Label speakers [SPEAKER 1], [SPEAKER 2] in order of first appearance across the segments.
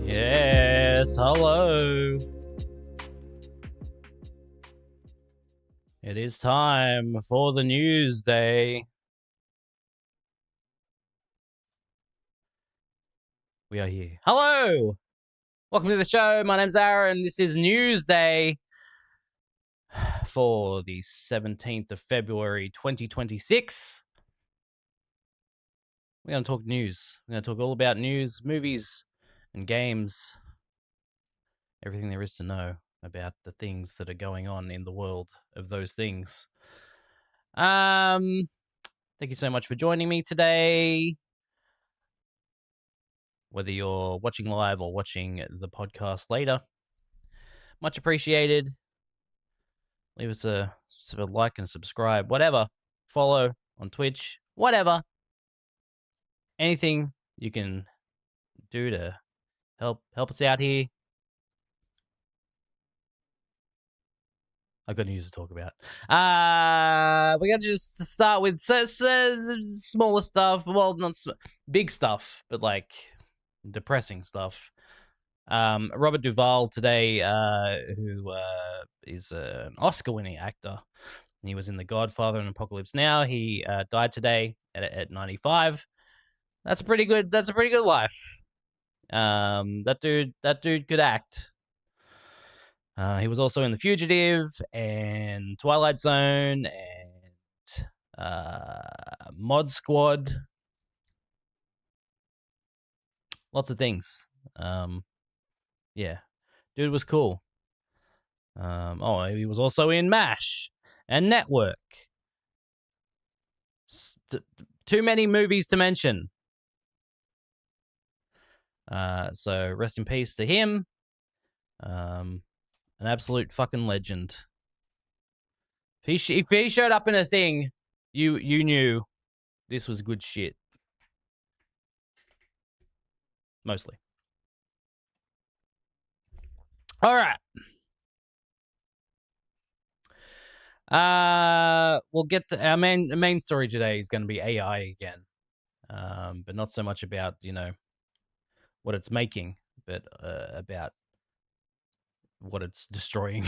[SPEAKER 1] Yes, hello. It is time for the Newsday. We are here. Hello! Welcome to the show. My name's Aaron. This is Newsday for the 17th of February, 2026. We're going to talk news. We're going to talk all about news, movies, and games. Everything there is to know about the things that are going on in the world of those things. Thank you so much for joining me today. Whether you're watching live or watching the podcast later, much appreciated. Leave us a like and subscribe, whatever. Follow on Twitch, whatever. Anything you can do to help us out here. I've got news to talk about. We got to just start with smaller stuff. Well, not big stuff, but like depressing stuff. Robert Duvall today, who is an Oscar-winning actor. He was in The Godfather and Apocalypse Now. He died today at 95. That's a pretty good. That's a pretty good life. That dude could act. He was also in The Fugitive and Twilight Zone and Mod Squad. Lots of things. Yeah, dude was cool. He was also in MASH and Network. Too many movies to mention. So rest in peace to him. An absolute fucking legend. If he showed up in a thing, you knew this was good shit. Mostly. All right. We'll get to our main story today is going to be AI again, but not so much about what it's making, but about what it's destroying.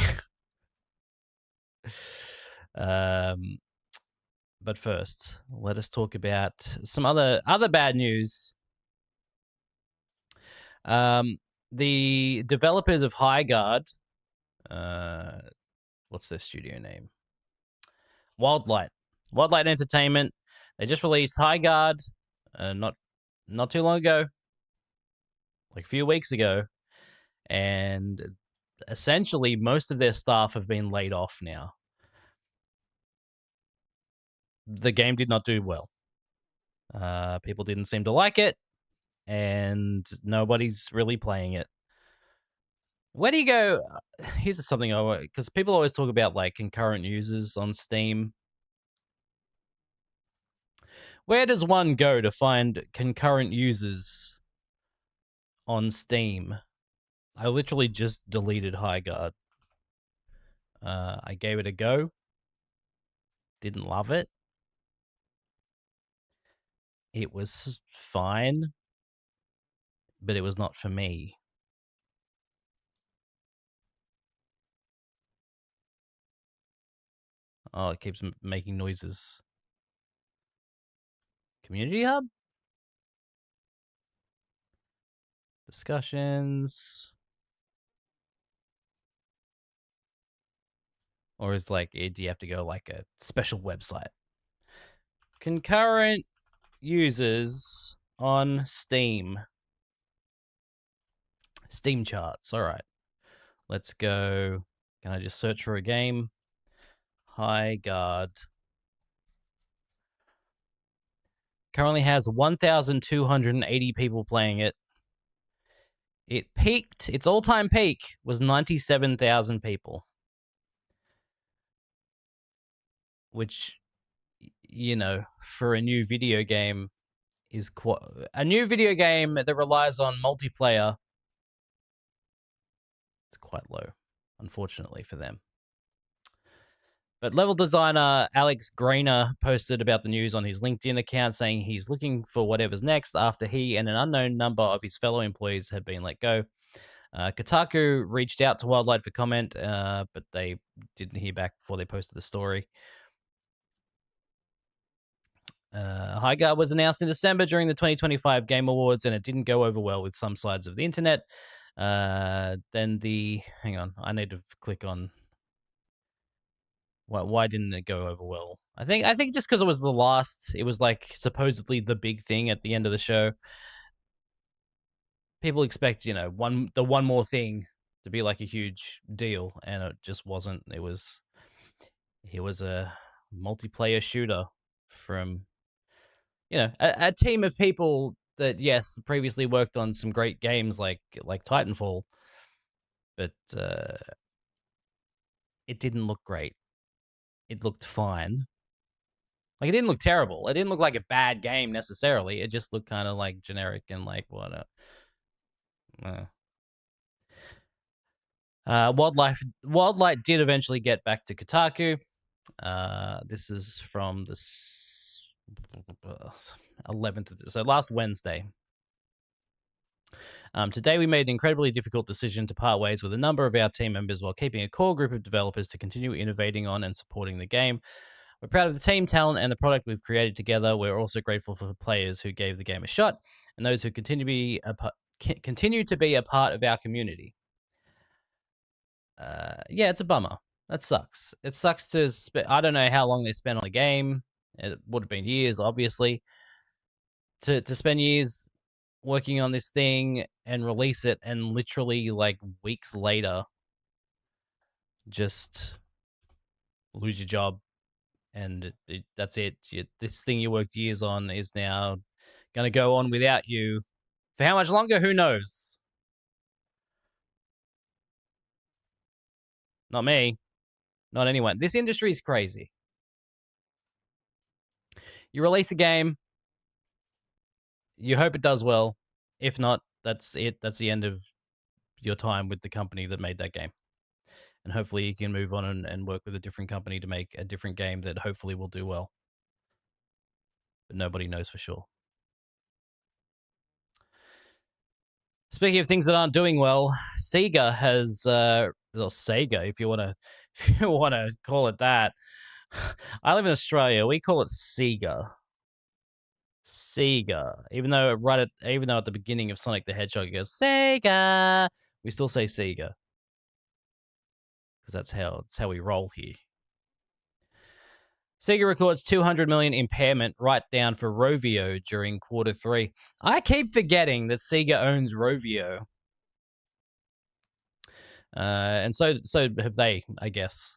[SPEAKER 1] But first, let us talk about some other bad news. The developers of Highguard, what's their studio name? Wildlight Entertainment. They just released Highguard, not too long ago, like a few weeks ago, and essentially most of their staff have been laid off now. The game did not do well. People didn't seem to like it, and nobody's really playing it. Where do you go? Here's something because people always talk about like concurrent users on Steam. Where does one go to find concurrent users on Steam? I literally just deleted Highguard. I gave it a go. Didn't love it. It was fine, but it was not for me. Oh, it keeps making noises. Community Hub? Discussions? Or is do you have to go like a special website? Concurrent users on Steam. Steam charts. All right. Let's go. Can I just search for a game? Highguard. Currently has 1,280 people playing it. It peaked, its all-time peak was 97,000 people. Which, for a new video game is quite... A new video game that relies on multiplayer, it's quite low, unfortunately for them. But level designer Alex Grainer posted about the news on his LinkedIn account, saying he's looking for whatever's next after he and an unknown number of his fellow employees have been let go. Kotaku reached out to Wildlight for comment, but they didn't hear back before they posted the story. Highguard was announced in December during the 2025 Game Awards, and it didn't go over well with some sides of the internet. Hang on, I need to click on... Why didn't it go over well? I think just because it was the last, it was like supposedly the big thing at the end of the show. People expect, the one more thing to be like a huge deal, and it just wasn't. It was a multiplayer shooter from, a team of people that, yes, previously worked on some great games like Titanfall, but it didn't look great. It looked fine. Like, it didn't look terrible. It didn't look like a bad game necessarily. It just looked kind of like generic and like what. Wildlight did eventually get back to Kotaku. This is from the 11th, so last Wednesday. Today, we made an incredibly difficult decision to part ways with a number of our team members while keeping a core group of developers to continue innovating on and supporting the game. We're proud of the team talent and the product we've created together. We're also grateful for the players who gave the game a shot and those who continue to be a part of our community. Yeah, it's a bummer. That sucks. It sucks to I don't know how long they spent on the game. It would have been years, obviously. To spend years working on this thing and release it, and literally like weeks later, just lose your job, and that's it. This thing you worked years on is now going to go on without you. For how much longer? Who knows? Not me. Not anyone. This industry is crazy. You release a game, you hope it does well. If not, that's it. That's the end of your time with the company that made that game. And hopefully you can move on and work with a different company to make a different game that hopefully will do well. But nobody knows for sure. Speaking of things that aren't doing well, Sega has, well, Sega, if you want to call it that. I live in Australia. We call it Sega. Sega. Even though at the beginning of Sonic the Hedgehog it goes Sega, we still say Sega because that's how we roll here. Sega records 200 million impairment write-down for Rovio during Q3. I keep forgetting that Sega owns Rovio. And so have they, I guess.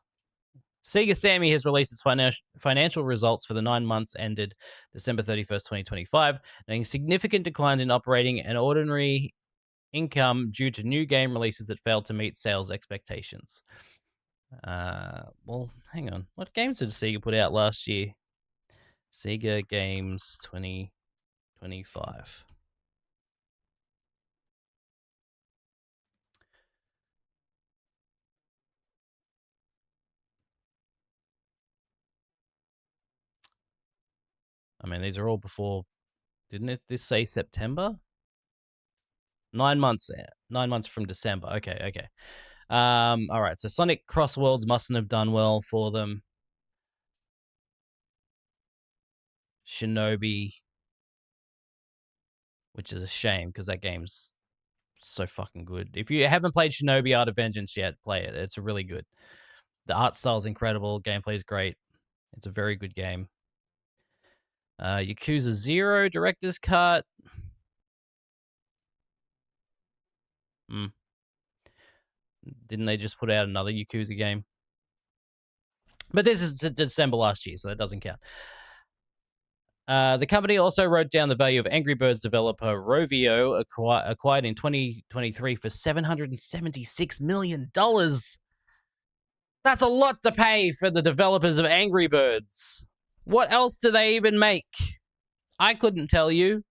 [SPEAKER 1] Sega Sammy has released its financial results for the 9 months ended December 31st, 2025, noting significant declines in operating and ordinary income due to new game releases that failed to meet sales expectations. Well, hang on. What games did Sega put out last year? Sega Games 2025. I mean, these are all before. Didn't this say September? 9 months. 9 months from December. Okay. All right. So Sonic Cross Worlds mustn't have done well for them. Shinobi, which is a shame because that game's so fucking good. If you haven't played Shinobi Art of Vengeance yet, play it. It's really good. The art style's incredible. Gameplay is great. It's a very good game. Yakuza 0 Director's Cut. Didn't they just put out another Yakuza game? But this is December last year, so that doesn't count. The company also wrote down the value of Angry Birds developer Rovio, acquired in 2023 for $776 million. That's a lot to pay for the developers of Angry Birds. What else do they even make? I couldn't tell you.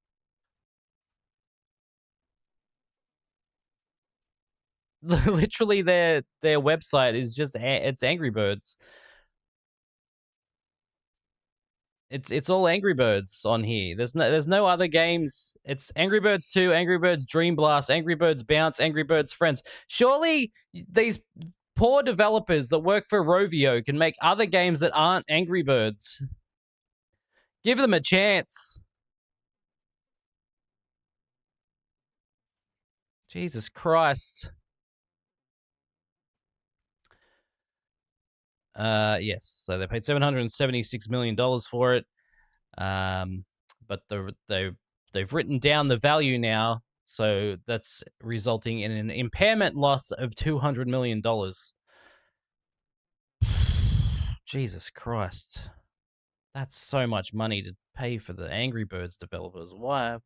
[SPEAKER 1] Literally, their website is just it's Angry Birds. It's all Angry Birds on here. There's no other games. It's Angry Birds 2, Angry Birds Dream Blast, Angry Birds Bounce, Angry Birds Friends. Surely these poor developers that work for Rovio can make other games that aren't Angry Birds. Give them a chance. Jesus Christ. Yes, so they paid $776 million for it. But they've written down the value now, so that's resulting in an impairment loss of $200 million. Jesus Christ. That's so much money to pay for the Angry Birds developers. Why?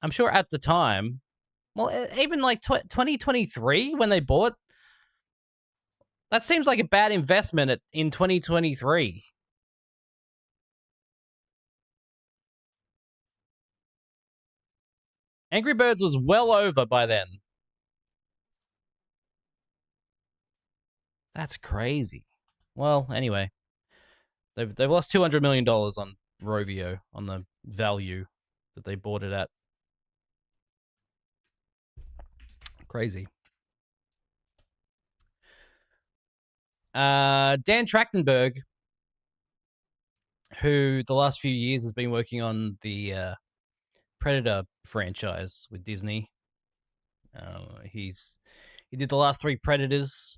[SPEAKER 1] I'm sure at the time, well, even like 2023 when they bought, that seems like a bad investment in 2023. Angry Birds was well over by then. That's crazy. Well, anyway, they've lost $200 million on Rovio, on the value that they bought it at. Crazy. Dan Trachtenberg, who the last few years has been working on the Predator franchise with Disney. He did the last 3 Predators.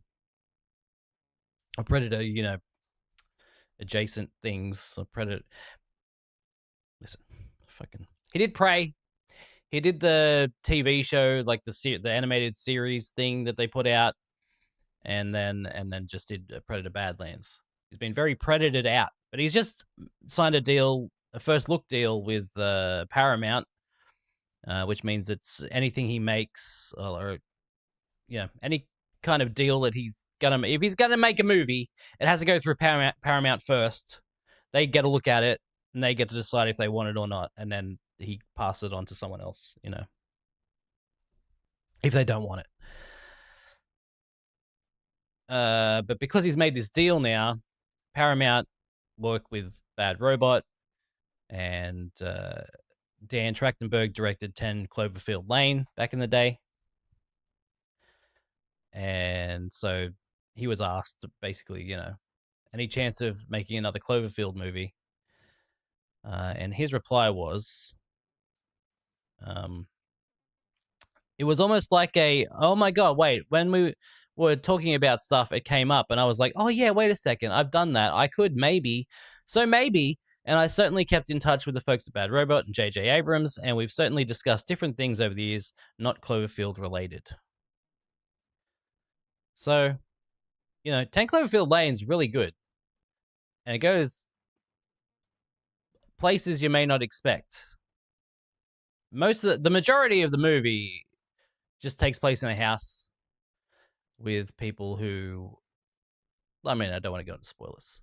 [SPEAKER 1] A Predator, adjacent things. A Predator. Listen, fucking. He did Prey. He did the TV show, like the animated series thing that they put out, and then just did Predator Badlands. He's been very Predatored out, but he's just signed a first look deal with Paramount, which means it's anything he makes, or any kind of deal that if he's gonna make a movie, it has to go through Paramount first. They get a look at it, and they get to decide if they want it or not, and then he passes it on to someone else, if they don't want it. But because he's made this deal now, Paramount work with Bad Robot, and Dan Trachtenberg directed 10 Cloverfield Lane back in the day. And so he was asked, basically, any chance of making another Cloverfield movie? And his reply was, it was almost like oh my God, wait, when we were talking about stuff, it came up, and I was like, oh yeah, wait a second, I've done that. I could maybe. So maybe. And I certainly kept in touch with the folks at Bad Robot and J.J. Abrams, and we've certainly discussed different things over the years, not Cloverfield related. So, 10 Cloverfield Lane's really good. And it goes places you may not expect. The majority of the movie just takes place in a house with people who, I don't want to go into spoilers,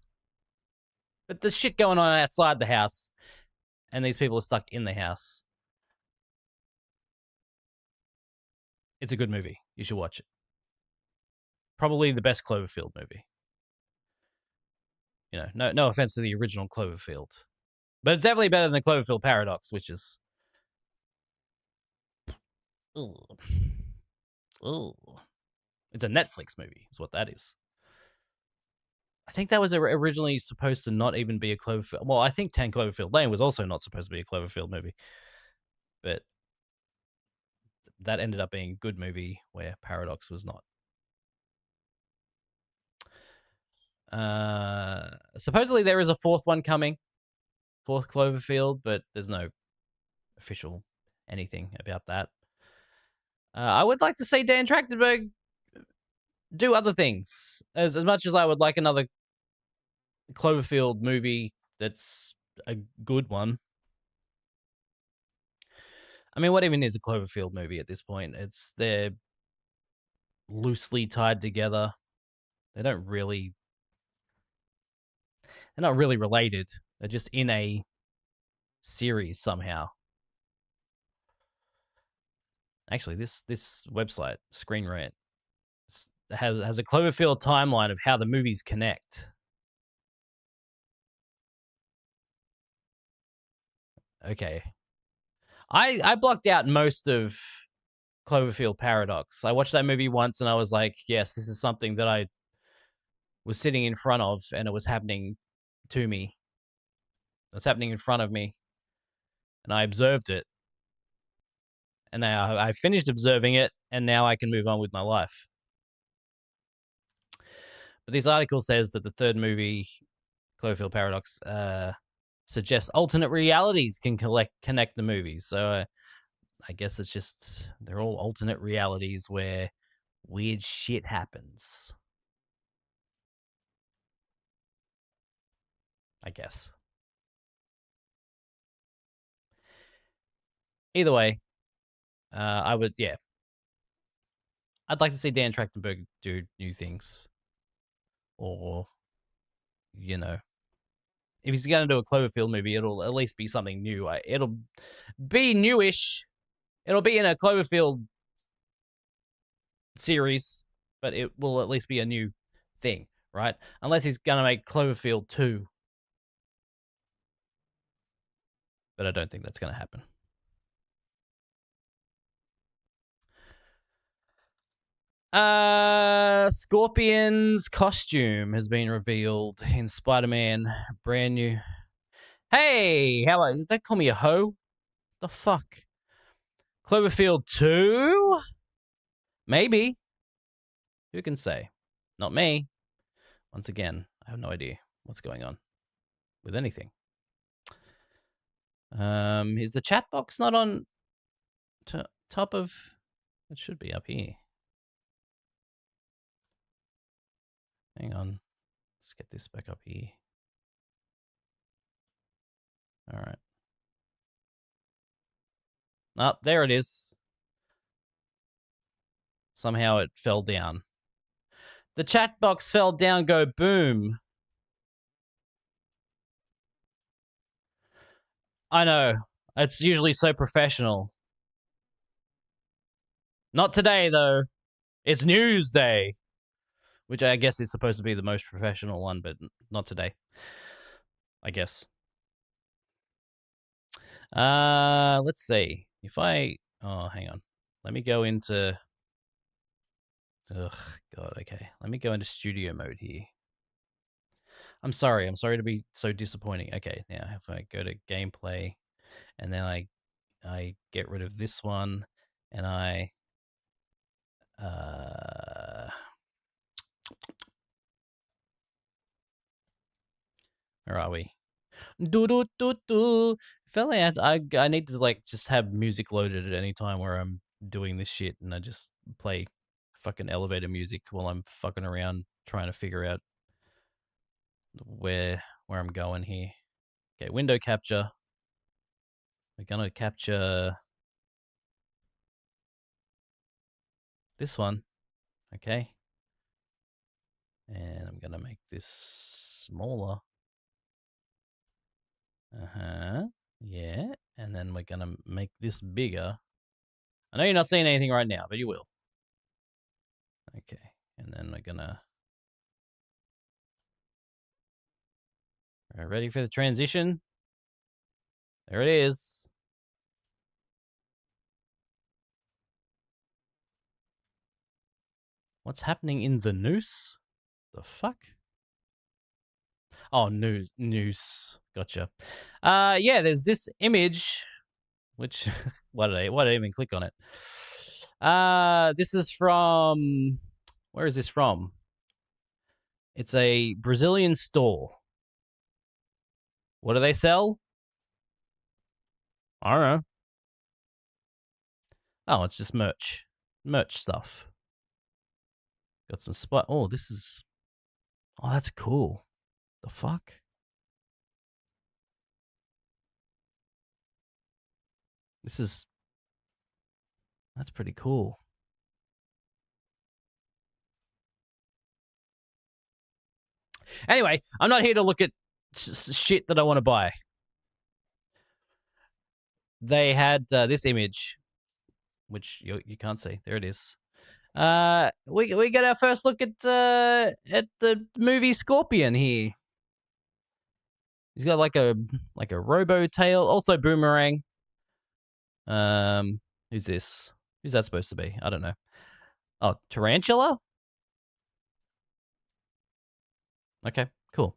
[SPEAKER 1] but there's shit going on outside the house, and these people are stuck in the house. It's a good movie. You should watch it. Probably the best Cloverfield movie. No offense to the original Cloverfield, but it's definitely better than the Cloverfield Paradox, which is, it's a Netflix movie, is what that is. I think that was originally supposed to not even be a Cloverfield. Well, I think 10 Cloverfield Lane was also not supposed to be a Cloverfield movie, but that ended up being a good movie where Paradox was not. Supposedly there is a 4th one coming, 4th Cloverfield, but there's no official anything about that. I would like to see Dan Trachtenberg do other things. As much as I would like another Cloverfield movie that's a good one. What even is a Cloverfield movie at this point? They're loosely tied together. They're not really related. They're just in a series somehow. Actually, this website, Screen Rant, has a Cloverfield timeline of how the movies connect. Okay. I blocked out most of Cloverfield Paradox. I watched that movie once, and I was like, yes, this is something that I was sitting in front of, and it was happening to me. It was happening in front of me, and I observed it. And now I finished observing it, and now I can move on with my life. But this article says that the 3rd movie, Cloverfield Paradox, suggests alternate realities can connect the movies. So I guess it's just, they're all alternate realities where weird shit happens. I guess. Either way, I'd like to see Dan Trachtenberg do new things. Or, if he's going to do a Cloverfield movie, it'll at least be something new. It'll be newish. It'll be in a Cloverfield series, but it will at least be a new thing, right? Unless he's going to make Cloverfield 2. But I don't think that's going to happen. Scorpion's costume has been revealed in Spider-Man brand new. Hey, how are you? Don't call me a hoe. The fuck? Cloverfield 2? Maybe. Who can say? Not me. Once again, I have no idea what's going on with anything. Is the chat box not on top of... It should be up here. Hang on. Let's get this back up here. All right. Oh, there it is. Somehow it fell down. The chat box fell down, go boom. I know. It's usually so professional. Not today, though. It's Newsday. Which I guess is supposed to be the most professional one, but not today. I guess. Let's see. If I... Oh, hang on. Let me go into... Ugh, God, okay. Let me go into studio mode here. I'm sorry to be so disappointing. Okay, now if I go to gameplay, and then I get rid of this one, and I... Where are we? Felt like I need to like just have music loaded at any time where I'm doing this shit, and I just play fucking elevator music while I'm fucking around trying to figure out where I'm going here. Okay, window capture. We're gonna capture this one. Okay. And I'm gonna make this smaller. Yeah. And then we're gonna make this bigger. I know you're not seeing anything right now, but you will. Okay. And then we're gonna... All right, ready for the transition? There it is. What's happening in the noose? The fuck? Oh, noose. Gotcha. Yeah, there's this image, which why did I even click on it? This is from... Where is this from? It's a Brazilian store. What do they sell? I don't know. Oh, it's just merch. Merch stuff. Got some spot. Oh, this is... Oh, that's cool. The fuck? This is... That's pretty cool. Anyway, I'm not here to look at shit that I want to buy. They had this image, which you can't see. There it is. We get our first look at the movie Scorpion here. He's got like a robo tail, also boomerang. Who's this? Who's that supposed to be? I don't know. Oh, tarantula? Okay, cool.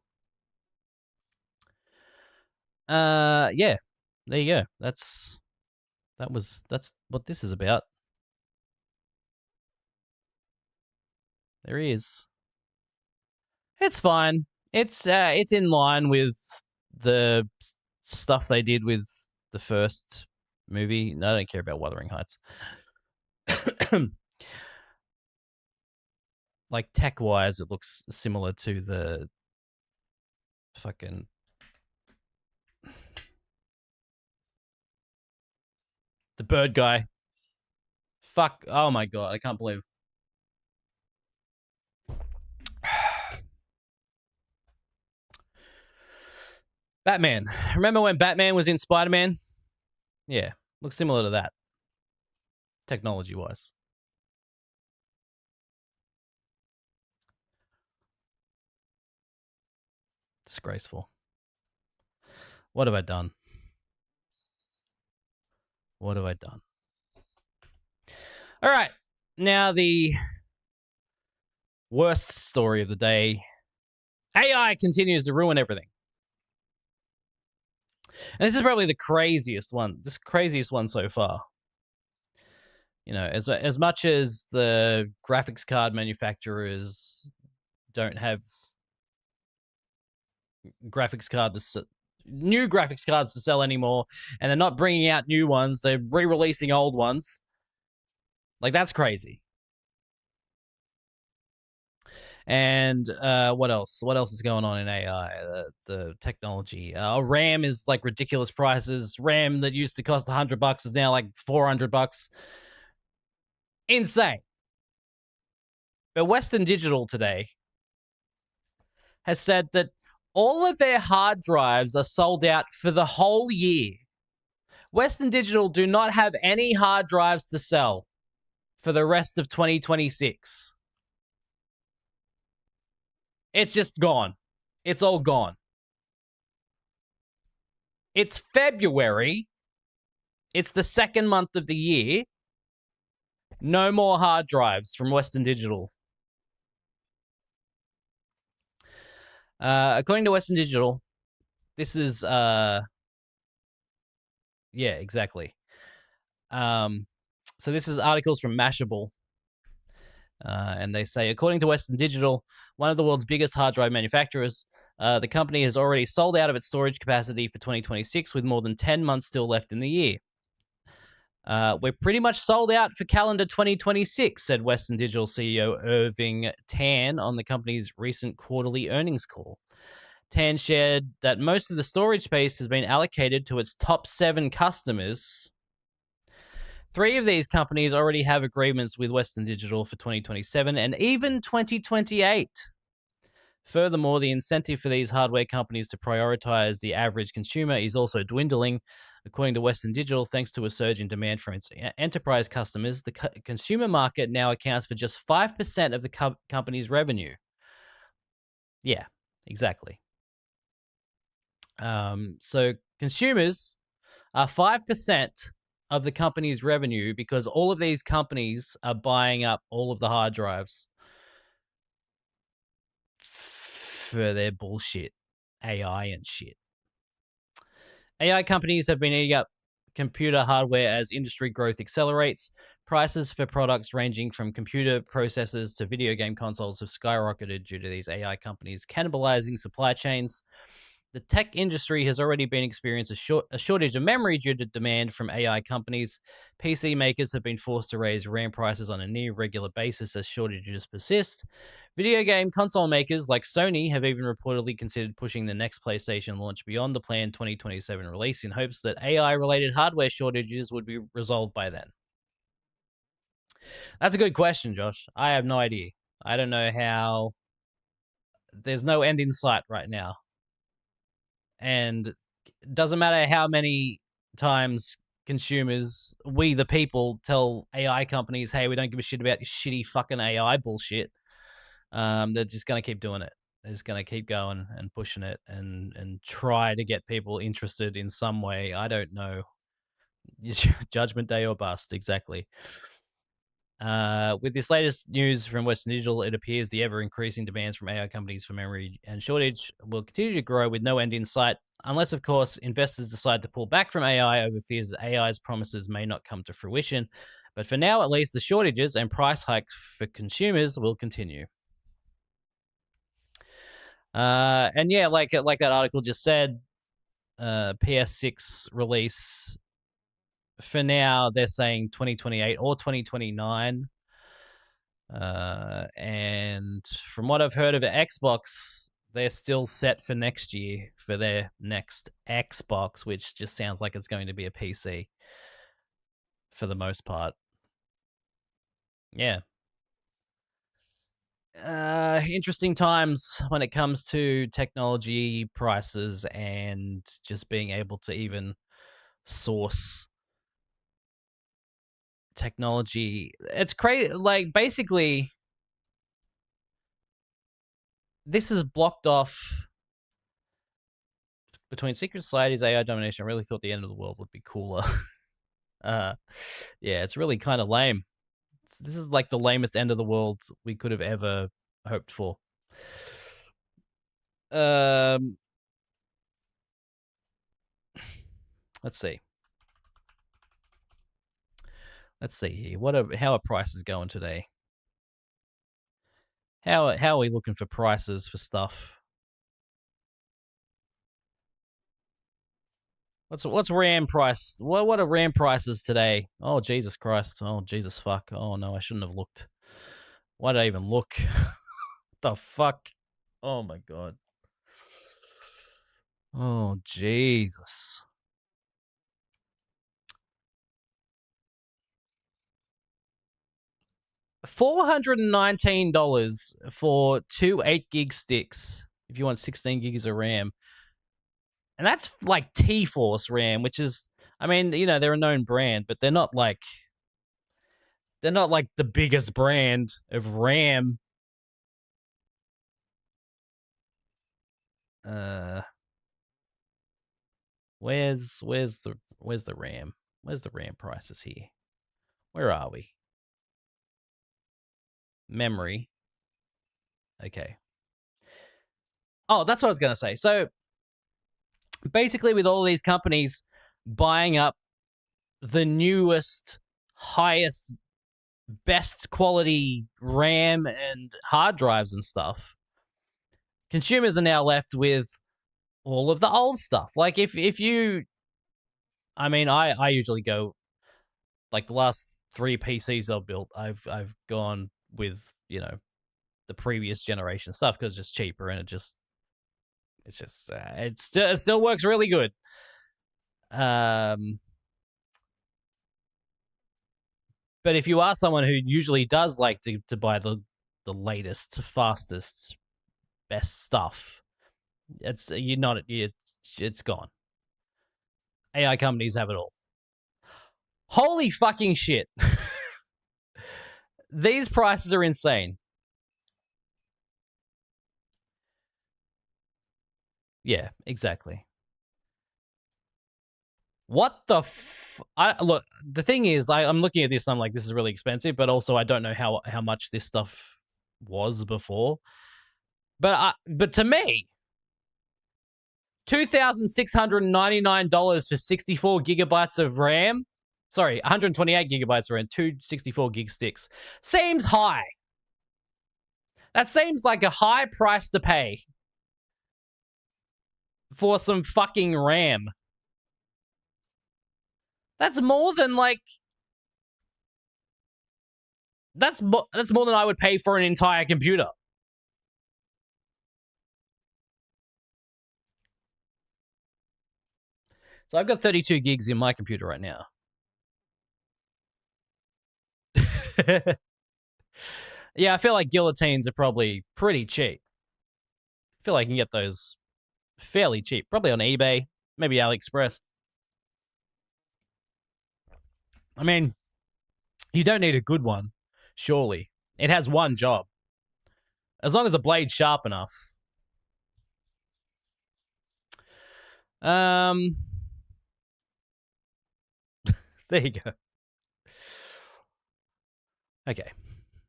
[SPEAKER 1] Yeah. There you go. That's what this is about. There he is. It's fine. It's in line with the stuff they did with the first movie. No, I don't care about Wuthering Heights. Like tech-wise, it looks similar to the fucking... The bird guy. Fuck. Oh my god, I can't believe... Batman. Remember when Batman was in Spider-Man? Yeah, looks similar to that. technology-wise. Disgraceful. What have I done? What have I done? All right. Now, the worst story of the day. AI continues to ruin everything. And this is probably the craziest one. This craziest one so far. You know, as much as the graphics card manufacturers don't have new graphics cards to sell anymore, and they're not bringing out new ones, they're re-releasing old ones. Like, that's crazy. And what else? What else is going on in AI? The technology. RAM is like ridiculous prices. RAM that used to cost $100 is now like $400. Insane. But Western Digital today has said that all of their hard drives are sold out for the whole year. Western Digital do not have any hard drives to sell for the rest of 2026. It's just gone. It's all gone. It's February. It's the second month of the year. No more hard drives from Western Digital. According to Western Digital, this is yeah, exactly. So this is articles from Mashable. And they say, according to Western Digital, one of the world's biggest hard drive manufacturers, the company has already sold out of its storage capacity for 2026 with more than 10 months still left in the year. We're pretty much sold out for calendar 2026, said Western Digital CEO Irving Tan on the company's recent quarterly earnings call. Tan shared that most of the storage space has been allocated to its top 7 customers. 3 of these companies already have agreements with Western Digital for 2027 and even 2028. Furthermore, the incentive for these hardware companies to prioritize the average consumer is also dwindling. According to Western Digital, thanks to a surge in demand from its enterprise customers, the consumer market now accounts for just 5% of the company's revenue. Yeah, exactly. So consumers are 5% of the company's revenue because all of these companies are buying up all of the hard drives for their bullshit, AI and shit. AI companies have been eating up computer hardware as industry growth accelerates. Prices for products ranging from computer processors to video game consoles have skyrocketed due to these AI companies cannibalizing supply chains. The tech industry has already been experiencing a shortage of memory due to demand from AI companies. PC makers have been forced to raise RAM prices on a near regular basis as shortages persist. Video game console makers like Sony have even reportedly considered pushing the next PlayStation launch beyond the planned 2027 release in hopes that AI-related hardware shortages would be resolved by then. That's a good question, Josh. I have no idea. I don't know how. There's no end in sight right now. And it doesn't matter how many times consumers, we the people, tell AI companies, hey, we don't give a shit about your shitty fucking AI bullshit. They're just going to keep doing it. They're just going to keep going and pushing it and try to get people interested in some way. I don't know. Judgment day or bust, exactly. With this latest news from Western Digital, it appears the ever-increasing demands from AI companies for memory and shortage will continue to grow with no end in sight, unless, of course, investors decide to pull back from AI over fears that AI's promises may not come to fruition. But for now, at least, the shortages and price hikes for consumers will continue. And yeah, like that article just said, PS6 release. For now, they're saying 2028 or 2029. And from what I've heard of Xbox, they're still set for next year for their next Xbox, which just sounds like it's going to be a PC for the most part. Yeah. Interesting times when it comes to technology prices and just being able to even source technology. It's crazy. Like, basically, this is blocked off between secret societies, AI domination. I really thought the end of the world would be cooler. uh, yeah, it's really kind of lame. This is like the lamest end of the world we could have ever hoped for. Um, let's see. Let's see here. How are prices going today? How are we looking for prices for stuff? What's RAM price? What are RAM prices today? Oh Jesus Christ! Oh Jesus fuck! Oh no, I shouldn't have looked. Why did I even look? The fuck! Oh my god! Oh Jesus! $419 for two 8 gig sticks if you want 16 gigs of RAM. And that's like T-Force RAM, which is, I mean, they're a known brand, but they're not like the biggest brand of RAM. Uh where's the RAM? Where's the RAM prices here? Where are we? Memory. Okay. Oh, that's what I was going to say. So, basically with all these companies buying up the newest, highest, best quality RAM and hard drives and stuff, consumers are now left with all of the old stuff. Like if you, I mean, I usually go like the last 3 PCs I've built, I've gone with the previous generation stuff because it's just cheaper and it still works really good. Um, but if you are someone who usually does like to buy the latest, fastest, best stuff, it's gone. AI companies have it all. Holy fucking shit. These prices are insane. Yeah, exactly. What the look, the thing is, I'm looking at this and I'm like, this is really expensive, but also I don't know how much this stuff was before. But to me, $2,699 for 64 gigabytes of RAM. Sorry, 128 gigabytes of RAM, two 64 gig sticks. Seems high. That seems like a high price to pay for some fucking RAM. That's more than like that's more than I would pay for an entire computer. So I've got 32 gigs in my computer right now. Yeah, I feel like guillotines are probably pretty cheap. I feel like you can get those fairly cheap, probably on eBay, maybe AliExpress. I mean, you don't need a good one, surely. It has one job. As long as the blade's sharp enough. Um, there you go. Okay,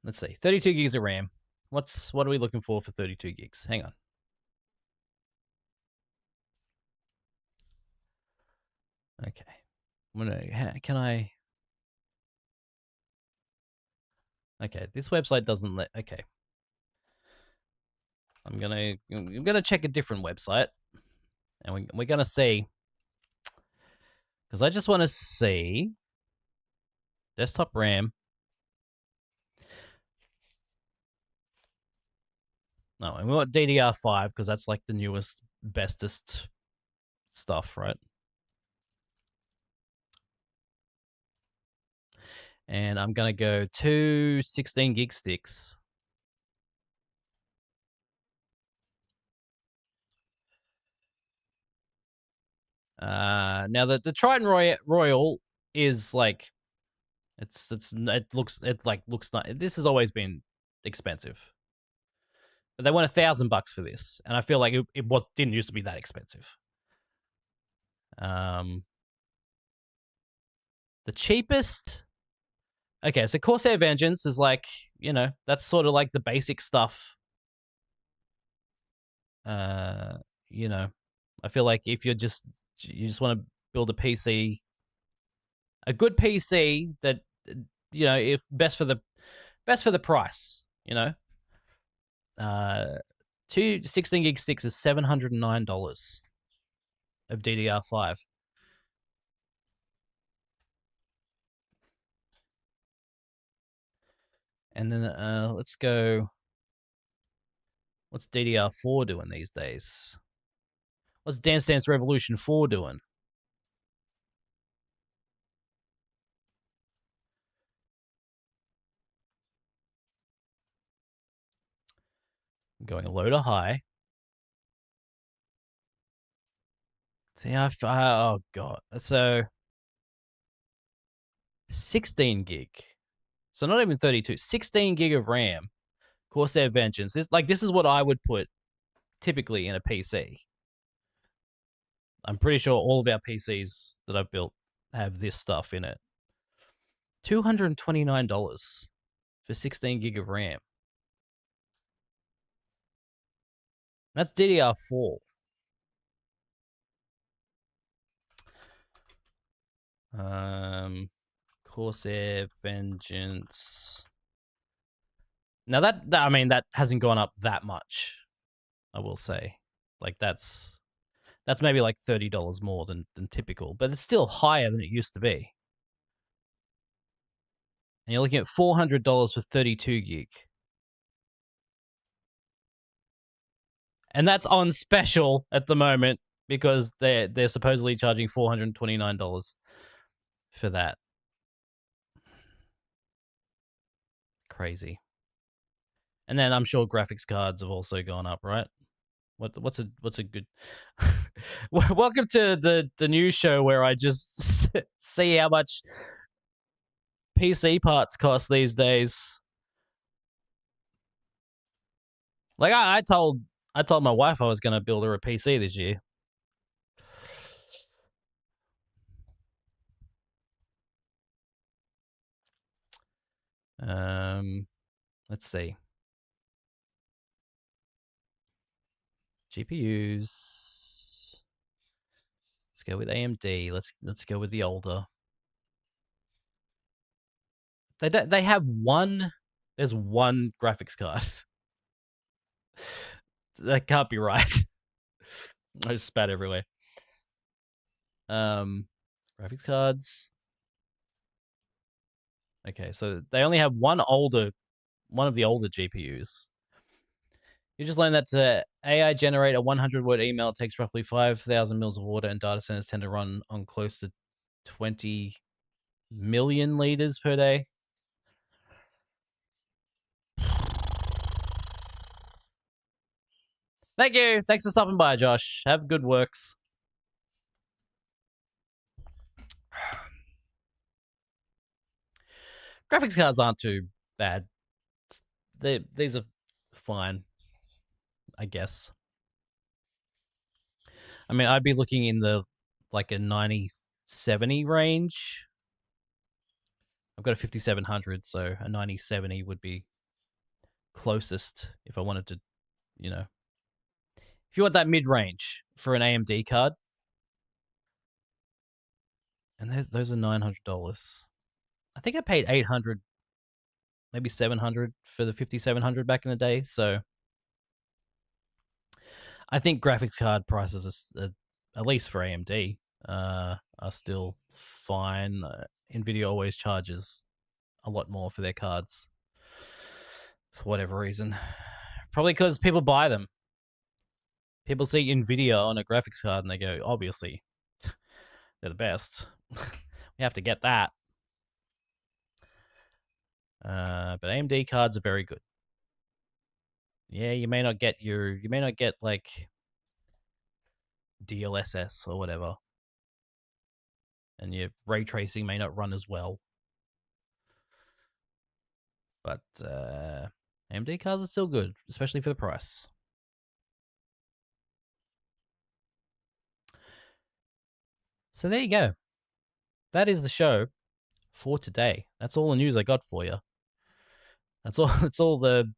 [SPEAKER 1] let's see. 32 gigs of RAM. What are we looking for 32 gigs? Hang on. Okay. Can I? Okay, this website doesn't let. Okay, I'm gonna check a different website, and we're gonna see because I just want to see desktop RAM. No, and we want DDR5 because that's like the newest, bestest stuff, right? And I'm gonna go to 16 gig sticks. Now the Triton Royal is like It looks like this has always been expensive, but they want $1,000 for this, and I feel like it didn't used to be that expensive. Um, the cheapest. Okay, so Corsair Vengeance is like, that's sort of like the basic stuff. Uh, you know, I feel like if you just want to build a PC, a good PC that if best for the price, two 16 gig sticks is $709 of DDR5. And then let's go. What's DDR4 doing these days? What's Dance Dance Revolution 4 doing? I'm going low to high. See, oh god. So 16 gig. So not even 32. 16 gig of RAM. Corsair Vengeance. This is what I would put typically in a PC. I'm pretty sure all of our PCs that I've built have this stuff in it. $229 for 16 gig of RAM. That's DDR4. Corsair Vengeance. Now that hasn't gone up that much, I will say. Like that's maybe like $30 more than typical, but it's still higher than it used to be. And you're looking at $400 for 32 gig. And that's on special at the moment because they're supposedly charging $429 for that. Crazy. And then I'm sure graphics cards have also gone up, right? What's a good Welcome to the news show where I just see how much PC parts cost these days. Like I told my wife I was going to build her a PC this year. Let's see. GPUs. Let's go with AMD. Let's go with the older. They have one. There's one graphics card. That can't be right. I just spat everywhere. Graphics cards. Okay, so they only have one of the older GPUs. You just learned that AI generate a 100-word email takes roughly 5,000 mils of water, and data centers tend to run on close to 20 million liters per day. Thank you. Thanks for stopping by, Josh. Have good works. Graphics cards aren't too bad. These are fine, I guess. I mean, I'd be looking in the like a 9070 range. I've got a 5700, so a 9070 would be closest if I wanted to, if you want that mid-range for an AMD card. And those are $900. I think I paid $800, maybe $700 for the 5700 back in the day, so I think graphics card prices, at least for AMD, are still fine. Nvidia always charges a lot more for their cards for whatever reason. Probably because people buy them. People see Nvidia on a graphics card and they go, obviously, they're the best. We have to get that. But AMD cards are very good. Yeah, you may not get like DLSS or whatever, and your ray tracing may not run as well. But AMD cars are still good, especially for the price. So there you go. That is the show for today. That's all the news I got for you. That's all. That's all the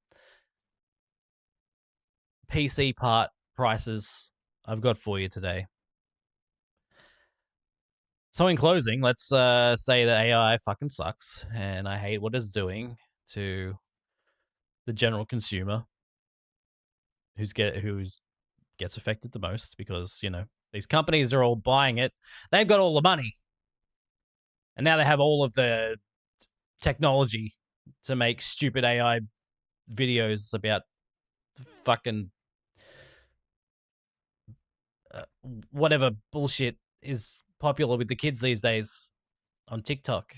[SPEAKER 1] PC part prices I've got for you today. So in closing, let's say that AI fucking sucks, and I hate what it's doing to the general consumer, who gets affected the most because these companies are all buying it. They've got all the money, and now they have all of the technology to make stupid AI videos about fucking whatever bullshit is popular with the kids these days on TikTok.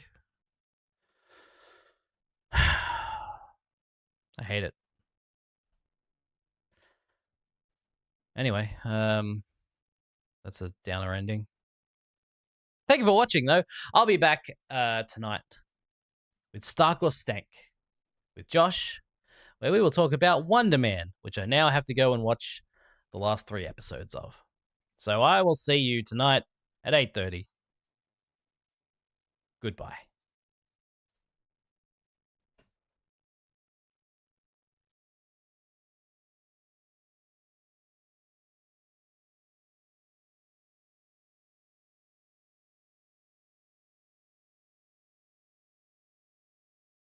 [SPEAKER 1] I hate it. Anyway, that's a downer ending. Thank you for watching, though. I'll be back tonight with Stark or Stank with Josh, where we will talk about Wonder Man, which I now have to go and watch the last 3 episodes of. So I will see you tonight at 8:30. Goodbye.